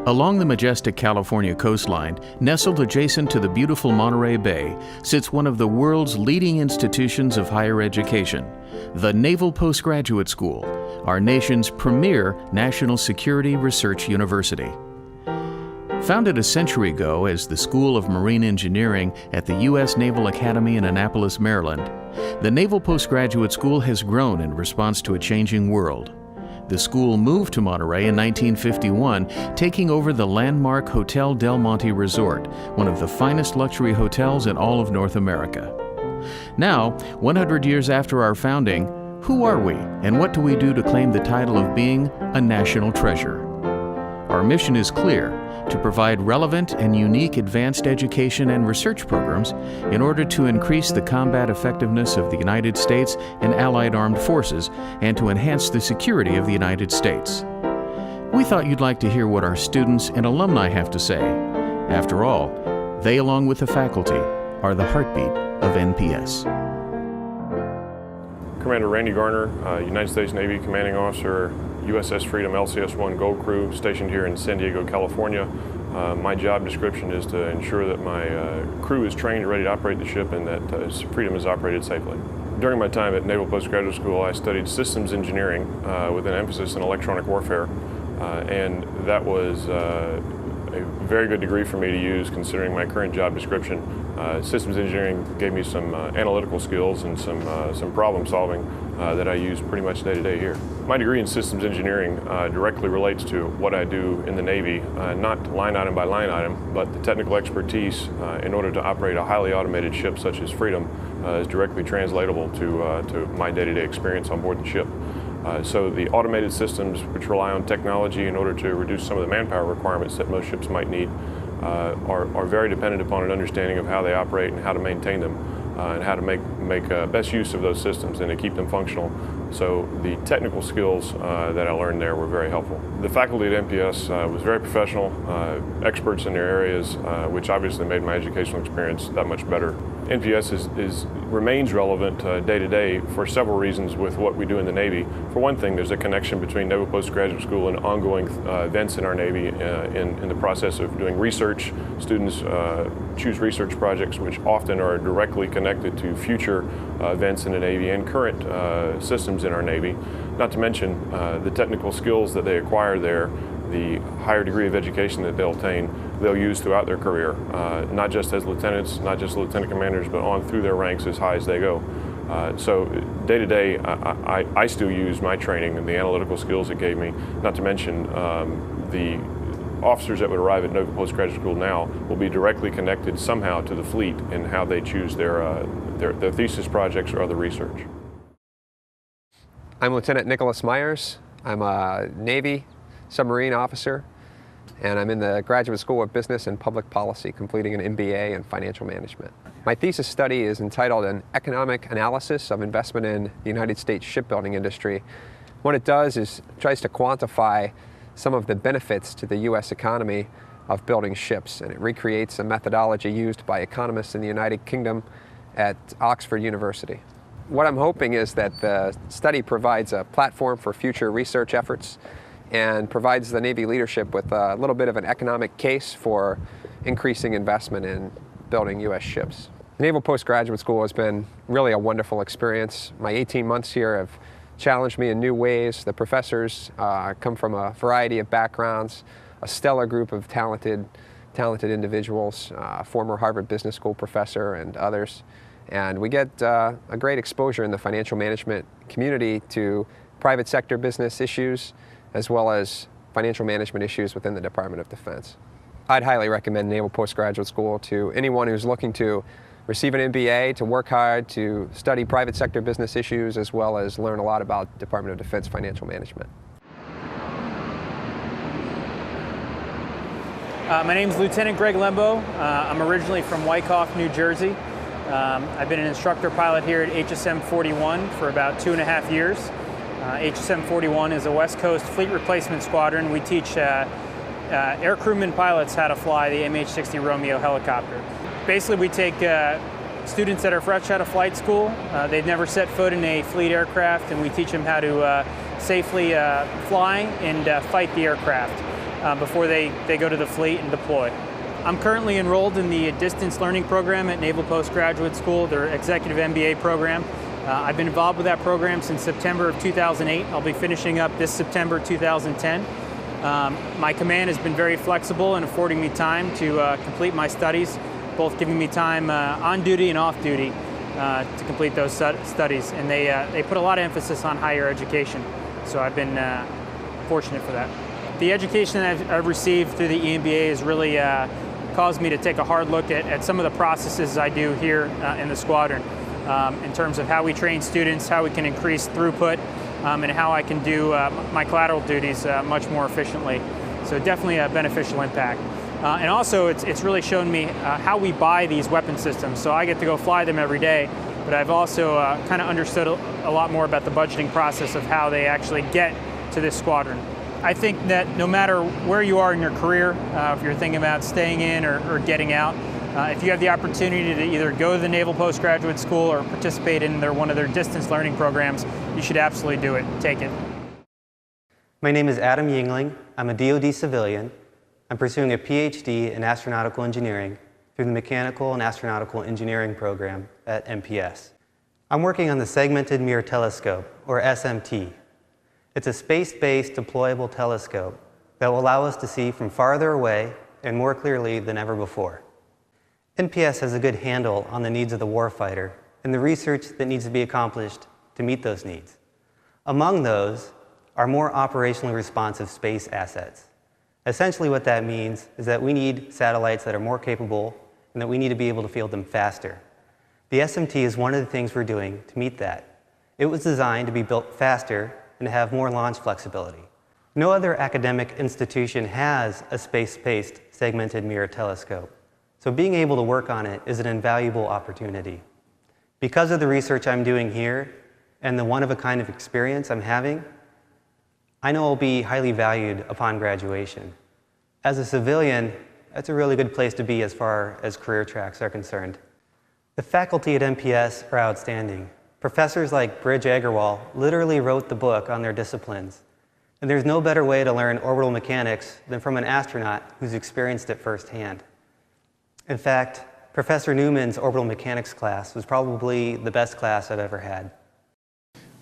Along the majestic California coastline, nestled adjacent to the beautiful Monterey Bay, sits one of the world's leading institutions of higher education, the Naval Postgraduate School, our nation's premier national security research university. Founded a century ago as the School of Marine Engineering at the U.S. Naval Academy in Annapolis, Maryland, the Naval Postgraduate School has grown in response to a changing world. The school moved to Monterey in 1951, taking over the landmark Hotel Del Monte Resort, one of the finest luxury hotels in all of North America. Now, 100 years after our founding, who are we and what do we do to claim the title of being a national treasure? Our mission is clear: to provide relevant and unique advanced education and research programs in order to increase the combat effectiveness of the United States and Allied Armed Forces and to enhance the security of the United States. We thought you'd like to hear what our students and alumni have to say. After all, they, along with the faculty, are the heartbeat of NPS. Commander Randy Garner, United States Navy Commanding Officer, USS Freedom LCS-1 Gold Crew, stationed here in San Diego, California. My job description is to ensure that my crew is trained and ready to operate the ship and that Freedom is operated safely. During my time at Naval Postgraduate School, I studied systems engineering with an emphasis in electronic warfare, and that was a very good degree for me to use considering my current job description. Systems engineering gave me some analytical skills and some problem solving that I use pretty much day to day here. My degree in systems engineering directly relates to what I do in the Navy, not line item by line item, but the technical expertise in order to operate a highly automated ship such as Freedom is directly translatable to my day-to-day experience on board the ship. So the automated systems, which rely on technology in order to reduce some of the manpower requirements that most ships might need, are very dependent upon an understanding of how they operate and how to maintain them and how to make best use of those systems and to keep them functional. So the technical skills that I learned there were very helpful. The faculty at NPS was very professional, experts in their areas, which obviously made my educational experience that much better. NPS remains relevant day to day for several reasons with what we do in the Navy. For one thing, there's a connection between Naval Postgraduate School and ongoing events in our Navy in the process of doing research. Students choose research projects which often are directly connected to future events in the Navy and current systems in our Navy. Not to mention the technical skills that they acquire there, the higher degree of education that they'll attain, they'll use throughout their career, not just as lieutenants, not just lieutenant commanders, but on through their ranks as high as they go. So day to day, I still use my training and the analytical skills it gave me, not to mention the officers that would arrive at Naval Postgraduate School now will be directly connected somehow to the fleet in how they choose their thesis projects or other research. I'm Lieutenant Nicholas Myers. I'm a Navy submarine officer, and I'm in the Graduate School of Business and Public Policy, completing an MBA in Financial Management. My thesis study is entitled An Economic Analysis of Investment in the United States Shipbuilding Industry. What it does is tries to quantify some of the benefits to the U.S. economy of building ships, and it recreates a methodology used by economists in the United Kingdom at Oxford University. What I'm hoping is that the study provides a platform for future research efforts and provides the Navy leadership with a little bit of an economic case for increasing investment in building U.S. ships. The Naval Postgraduate School has been really a wonderful experience. My 18 months here have challenged me in new ways. The professors come from a variety of backgrounds, a stellar group of talented individuals, former Harvard Business School professor and others. And we get a great exposure in the financial management community to private sector business issues, as well as financial management issues within the Department of Defense. I'd highly recommend Naval Postgraduate School to anyone who's looking to receive an MBA, to work hard, to study private sector business issues, as well as learn a lot about Department of Defense financial management. My name is Lieutenant Greg Lembo. I'm originally from Wyckoff, New Jersey. I've been an instructor pilot here at HSM 41 for about 2.5 years. HSM 41 is a West Coast fleet replacement squadron. We teach air crewmen pilots how to fly the MH-60 Romeo helicopter. Basically, we take students that are fresh out of flight school. They've never set foot in a fleet aircraft, and we teach them how to safely fly and fight the aircraft. before they go to the fleet and deploy. I'm currently enrolled in the distance learning program at Naval Postgraduate School, their executive MBA program. I've been involved with that program since September of 2008. I'll be finishing up this September 2010. My command has been very flexible in affording me time to complete my studies, both giving me time on duty and off duty to complete those studies. And they put a lot of emphasis on higher education, so I've been fortunate for that. The education that I've received through the EMBA has really caused me to take a hard look at some of the processes I do here in the squadron in terms of how we train students, how we can increase throughput, and how I can do my collateral duties much more efficiently. So definitely a beneficial impact. And also it's really shown me how we buy these weapon systems. So I get to go fly them every day, but I've also kind of understood a lot more about the budgeting process of how they actually get to this squadron. I think that no matter where you are in your career, if you're thinking about staying in or getting out, if you have the opportunity to either go to the Naval Postgraduate School or participate in one of their distance learning programs, you should absolutely do it. Take it. My name is Adam Yingling. I'm a DoD civilian. I'm pursuing a PhD in astronautical engineering through the Mechanical and Astronautical Engineering program at MPS. I'm working on the Segmented Mirror Telescope, or SMT. It's a space-based deployable telescope that will allow us to see from farther away and more clearly than ever before. NPS has a good handle on the needs of the warfighter and the research that needs to be accomplished to meet those needs. Among those are more operationally responsive space assets. Essentially what that means is that we need satellites that are more capable and that we need to be able to field them faster. The SMT is one of the things we're doing to meet that. It was designed to be built faster and to have more launch flexibility. No other academic institution has a space-based segmented mirror telescope, so being able to work on it is an invaluable opportunity. Because of the research I'm doing here and the one-of-a-kind of experience I'm having, I know I'll be highly valued upon graduation. As a civilian, that's a really good place to be as far as career tracks are concerned. The faculty at MPS are outstanding. Professors like Bridge Agarwal literally wrote the book on their disciplines. And there's no better way to learn orbital mechanics than from an astronaut who's experienced it firsthand. In fact, Professor Newman's orbital mechanics class was probably the best class I've ever had.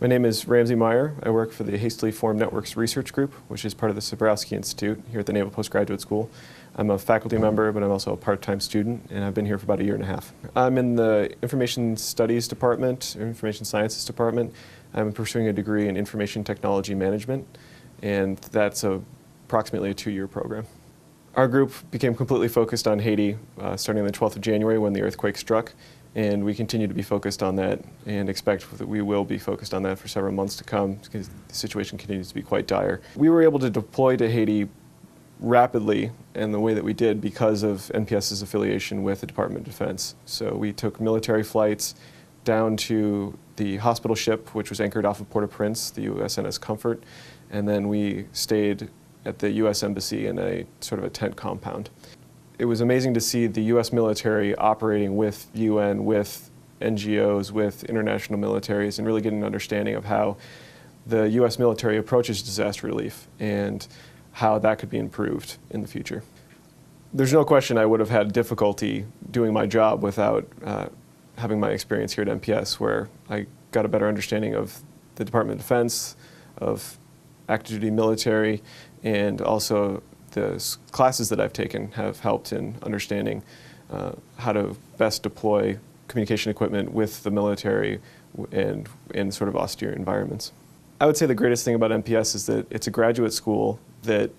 My name is Ramsey Meyer. I work for the Hastily Formed Networks Research Group, which is part of the Sobrowski Institute here at the Naval Postgraduate School. I'm a faculty member, but I'm also a part-time student, and I've been here for about 1.5 years. I'm in the Information Studies Department, or Information Sciences Department. I'm pursuing a degree in Information Technology Management, and that's approximately a 2-year program. Our group became completely focused on Haiti starting on the 12th of January when the earthquake struck, and we continue to be focused on that and expect that we will be focused on that for several months to come because the situation continues to be quite dire. We were able to deploy to Haiti rapidly in the way that we did because of NPS's affiliation with the Department of Defense. So we took military flights down to the hospital ship, which was anchored off of Port-au-Prince, the USNS Comfort, and then we stayed at the U.S. Embassy in a sort of a tent compound. It was amazing to see the U.S. military operating with UN, with NGOs, with international militaries, and really get an understanding of how the U.S. military approaches disaster relief and how that could be improved in the future. There's no question I would have had difficulty doing my job without having my experience here at MPS, where I got a better understanding of the Department of Defense, of active duty military, and also the classes that I've taken have helped in understanding how to best deploy communication equipment with the military and in sort of austere environments. I would say the greatest thing about MPS is that it's a graduate school that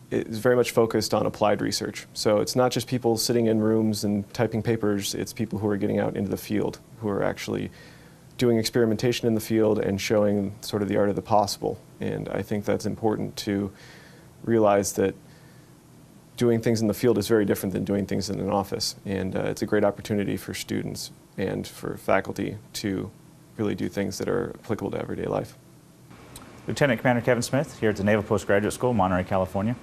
is very much focused on applied research. So it's not just people sitting in rooms and typing papers, it's people who are getting out into the field, who are actually doing experimentation in the field and showing sort of the art of the possible. And I think that's important to realize that doing things in the field is very different than doing things in an office. And it's a great opportunity for students and for faculty to really do things that are applicable to everyday life. Lieutenant Commander Kevin Smith here at the Naval Postgraduate School, Monterey, California,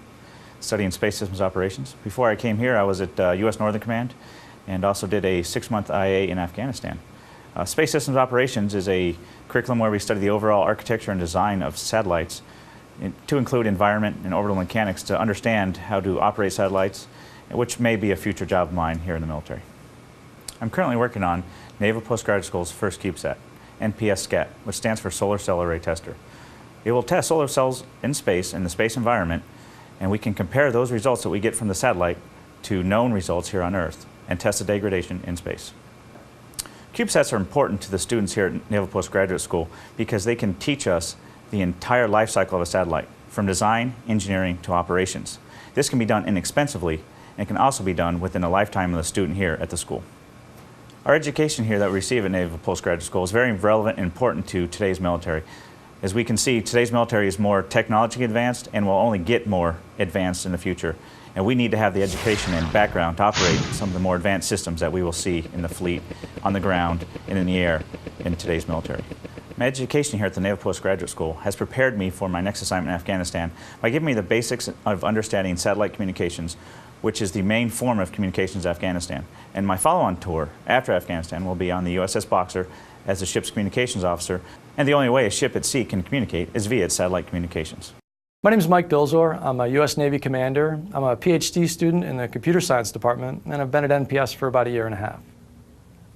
studying space systems operations. Before I came here, I was at U.S. Northern Command and also did a 6-month IA in Afghanistan. Space systems operations is a curriculum where we study the overall architecture and design of satellites to include environment and orbital mechanics to understand how to operate satellites, which may be a future job of mine here in the military. I'm currently working on Naval Postgraduate School's first CubeSat, NPS SCAT, which stands for Solar Cell Array Tester. It will test solar cells in space, in the space environment, and we can compare those results that we get from the satellite to known results here on Earth and test the degradation in space. CubeSats are important to the students here at Naval Postgraduate School because they can teach us the entire life cycle of a satellite, from design, engineering, to operations. This can be done inexpensively and can also be done within a lifetime of the student here at the school. Our education here that we receive at Naval Postgraduate School is very relevant and important to today's military. As we can see, today's military is more technologically advanced and will only get more advanced in the future. And we need to have the education and background to operate some of the more advanced systems that we will see in the fleet, on the ground, and in the air in today's military. My education here at the Naval Postgraduate School has prepared me for my next assignment in Afghanistan by giving me the basics of understanding satellite communications, which is the main form of communications in Afghanistan. And my follow-on tour after Afghanistan will be on the USS Boxer as the ship's communications officer. And the only way a ship at sea can communicate is via its satellite communications. My name is Mike Bilzor. I'm a U.S. Navy commander. I'm a PhD student in the computer science department, and I've been at NPS for about a year and a half.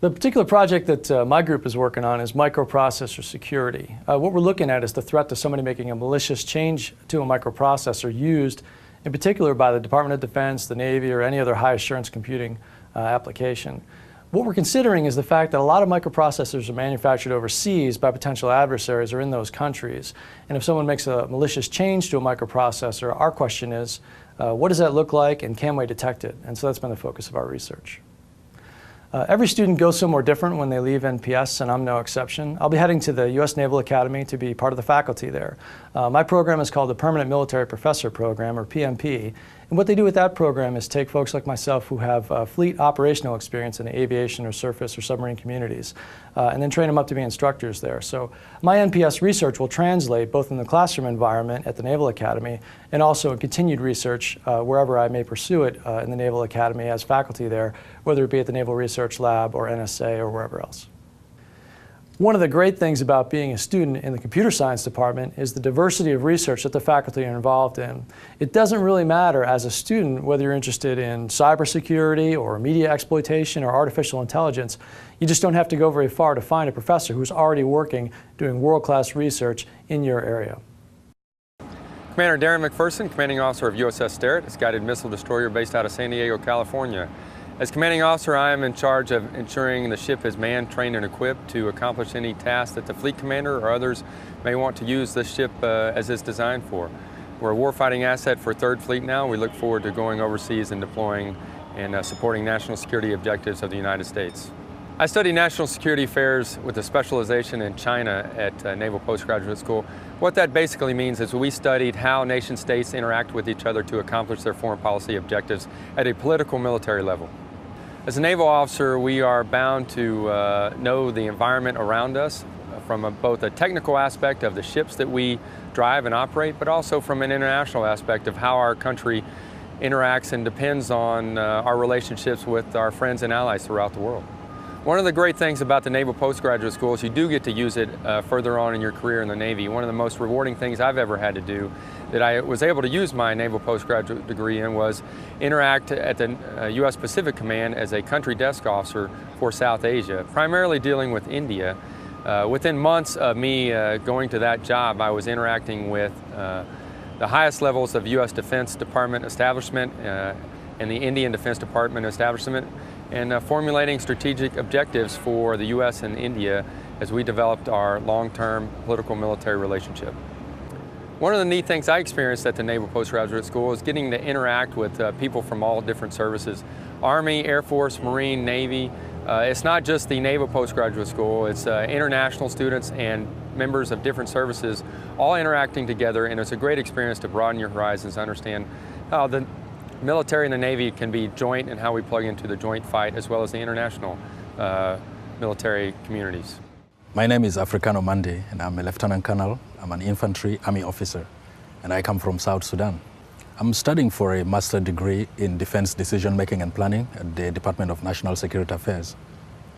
The particular project that my group is working on is microprocessor security. What we're looking at is the threat to somebody making a malicious change to a microprocessor used in particular by the Department of Defense, the Navy, or any other high assurance computing application. What we're considering is the fact that a lot of microprocessors are manufactured overseas by potential adversaries or in those countries. And if someone makes a malicious change to a microprocessor, our question is, what does that look like and can we detect it? And so that's been the focus of our research. Every student goes somewhere different when they leave NPS, and I'm no exception. I'll be heading to the U.S. Naval Academy to be part of the faculty there. My program is called the Permanent Military Professor Program, or PMP. And what they do with that program is take folks like myself who have fleet operational experience in the aviation or surface or submarine communities, and then train them up to be instructors there. So my NPS research will translate both in the classroom environment at the Naval Academy and also in continued research wherever I may pursue it in the Naval Academy as faculty there, whether it be at the Naval Research Lab or NSA or wherever else. One of the great things about being a student in the computer science department is the diversity of research that the faculty are involved in. It doesn't really matter as a student whether you're interested in cybersecurity or media exploitation or artificial intelligence. You just don't have to go very far to find a professor who's already working doing world-class research in your area. Commander Darren McPherson, Commanding Officer of USS Sterett, a guided missile destroyer based out of San Diego, California. As Commanding Officer, I am in charge of ensuring the ship is manned, trained, and equipped to accomplish any task that the Fleet Commander or others may want to use this ship as it's designed for. We're a warfighting asset for 3rd Fleet now. We look forward to going overseas and deploying and supporting national security objectives of the United States. I study national security affairs with a specialization in China at Naval Postgraduate School. What that basically means is we studied how nation states interact with each other to accomplish their foreign policy objectives at a political military level. As a naval officer, we are bound to know the environment around us from both a technical aspect of the ships that we drive and operate, but also from an international aspect of how our country interacts and depends on our relationships with our friends and allies throughout the world. One of the great things about the Naval Postgraduate School is you do get to use it further on in your career in the Navy. One of the most rewarding things I've ever had to do that I was able to use my Naval Postgraduate degree in was interact at the U.S. Pacific Command as a country desk officer for South Asia, primarily dealing with India. Within months of me going to that job, I was interacting with the highest levels of U.S. Defense Department establishment and the Indian Defense Department establishment, and formulating strategic objectives for the U.S. and India as we developed our long-term political military relationship. One of the neat things I experienced at the Naval Postgraduate School is getting to interact with people from all different services. Army, Air Force, Marine, Navy. It's not just the Naval Postgraduate School, it's international students and members of different services all interacting together, and it's a great experience to broaden your horizons, understand how the military and the Navy can be joint and how we plug into the joint fight as well as the international military communities. My name is Africano Mande, and I'm a Lieutenant Colonel. I'm an infantry army officer, and I come from South Sudan. I'm studying for a master's degree in defense decision making and planning at the Department of National Security Affairs.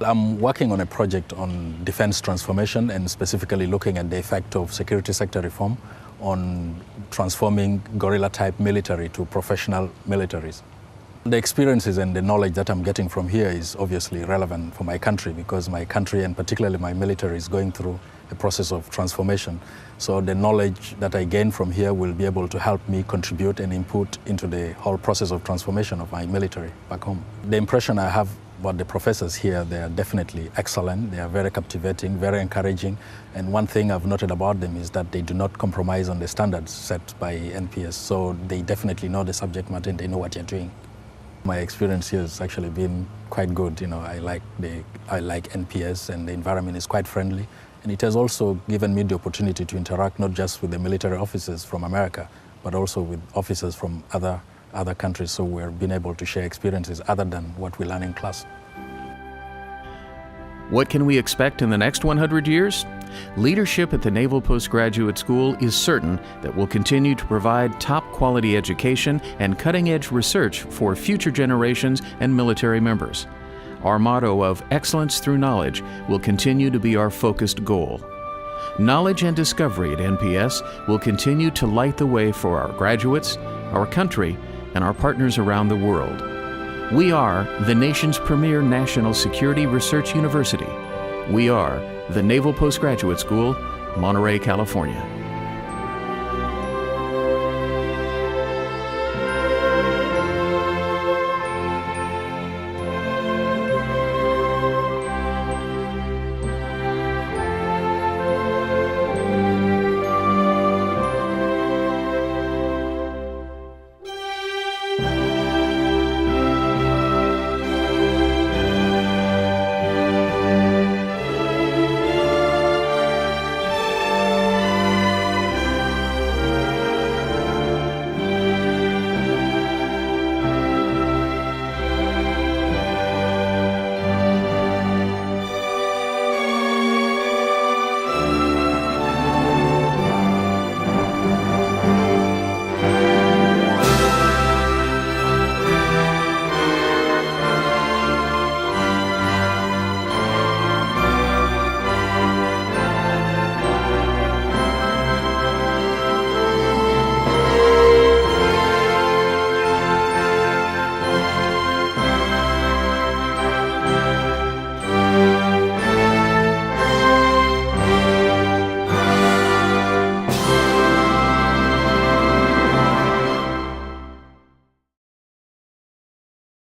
I'm working on a project on defense transformation and specifically looking at the effect of security sector reform on transforming guerrilla-type military to professional militaries. The experiences and the knowledge that I'm getting from here is obviously relevant for my country, because my country, and particularly my military, is going through a process of transformation. So the knowledge that I gain from here will be able to help me contribute and input into the whole process of transformation of my military back home. The impression I have about the professors here, they are definitely excellent. They are very captivating, very encouraging. And one thing I've noted about them is that they do not compromise on the standards set by NPS. So they definitely know the subject matter and they know what they're doing. My experience here has actually been quite good. You know, I like NPS, and the environment is quite friendly. And it has also given me the opportunity to interact not just with the military officers from America, but also with officers from other countries. So we're being able to share experiences other than what we learn in class. What can we expect in the next 100 years? Leadership at the Naval Postgraduate School is certain that we'll continue to provide top-quality education and cutting-edge research for future generations and military members. Our motto of excellence through knowledge will continue to be our focused goal. Knowledge and discovery at NPS will continue to light the way for our graduates, our country, and our partners around the world. We are the nation's premier national security research university. We are the Naval Postgraduate School, Monterey, California.